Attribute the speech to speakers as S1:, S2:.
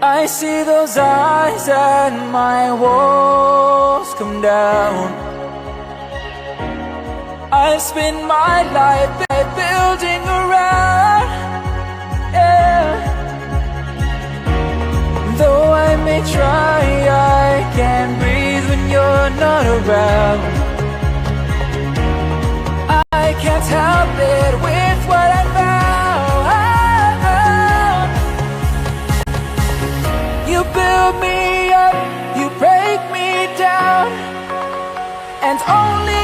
S1: I see those eyes and my walls come down. I spend my life building around, yeah. Though I may try, I can't breathe when you're not around. I can't help it with what I found. You build me up, you break me down, and only